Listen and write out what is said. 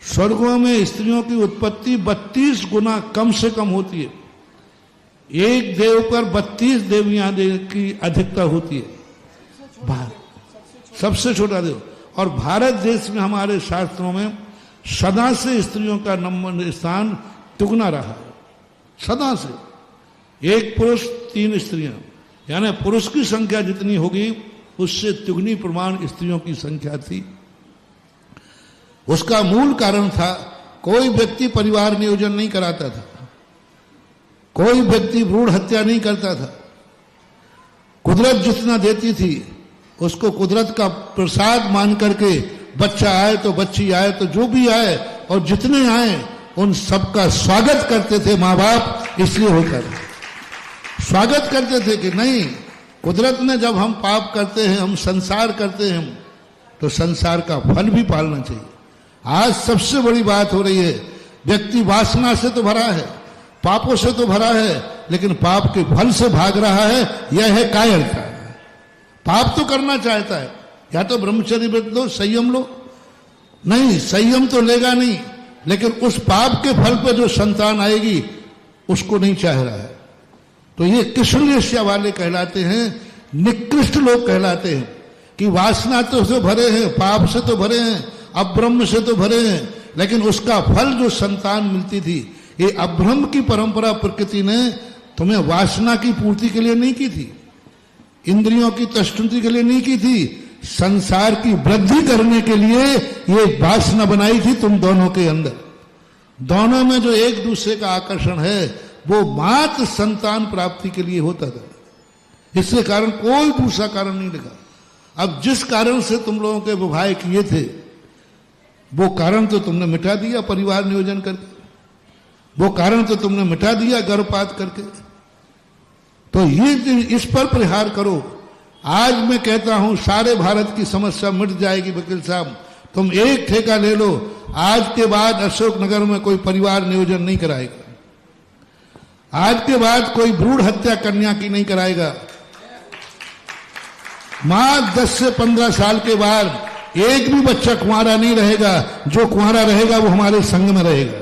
स्वर्गों में स्त्रियों की उत्पत्ति 32 गुना कम से कम होती है। एक देव पर 32 देवियां की अधिकता होती है, सबसे छोटा देव। और भारत देश में हमारे शास्त्रों में सदा से स्त्रियों का नंबर स्थान दुगना रहा है, सदा से। एक पुरुष 3 स्त्रियां, यानी पुरुष की संख्या जितनी होगी उससे दुगनी प्रमाण स्त्रियों की संख्या थी। उसका मूल कारण था, कोई व्यक्ति परिवार नियोजन नहीं कराता था, कोई व्यक्ति भ्रूण हत्या नहीं करता था। कुदरत जितना देती थी उसको कुदरत का प्रसाद मान करके, बच्चा आए तो बच्ची आए तो जो भी आए और जितने आए उन सबका स्वागत करते थे माँ बाप। इसलिए होकर स्वागत करते थे कि नहीं, कुदरत ने जब हम पाप करते हैं, हम संसार करते हैं, तो संसार का फल भी पालना चाहिए। आज सबसे बड़ी बात हो रही है, व्यक्ति वासना से तो भरा है, पापों से तो भरा है, लेकिन पाप के फल से भाग रहा है। यह है कायरता। पाप तो करना चाहता है, या तो ब्रह्मचर्य व्रत लो, संयम लो, नहीं संयम तो लेगा नहीं, लेकिन उस पाप के फल पर जो संतान आएगी उसको नहीं चाह रहा है। तो ये कृष्णलेश्या वाले कहलाते हैं, निकृष्ट लोग कहलाते हैं कि वासना तो से भरे हैं, पाप से तो भरे हैं, अब्रह्म से तो भरे हैं, लेकिन उसका फल जो संतान मिलती थी, ये अब्रह्म की परंपरा प्रकृति ने तुम्हें वासना की पूर्ति के लिए नहीं की थी, इंद्रियों की तुष्टि के लिए नहीं की थी, संसार की वृद्धि करने के लिए ये वासना बनाई थी तुम दोनों के अंदर। दोनों में जो एक दूसरे का आकर्षण है वो मात्र संतान प्राप्ति के लिए होता था। इसके कारण कोई दूसरा कारण नहीं लगा। अब जिस कारण से तुम लोगों के विवाह किए थे वो कारण तो तुमने मिटा दिया परिवार नियोजन करके, वो कारण तो तुमने मिटा दिया गर्भपात करके। तो ये इस पर प्रहार करो। आज मैं कहता हूं सारे भारत की समस्या मिट जाएगी। वकील साहब, तुम एक ठेका ले लो, आज के बाद अशोकनगर में कोई परिवार नियोजन नहीं कराएगा, आज के बाद कोई भ्रूण हत्या कन्या की नहीं कराएगा। मां 10 से 15 साल के बाद एक भी बच्चा कुंवारा नहीं रहेगा, जो कुंवारा रहेगा वो हमारे संग में रहेगा।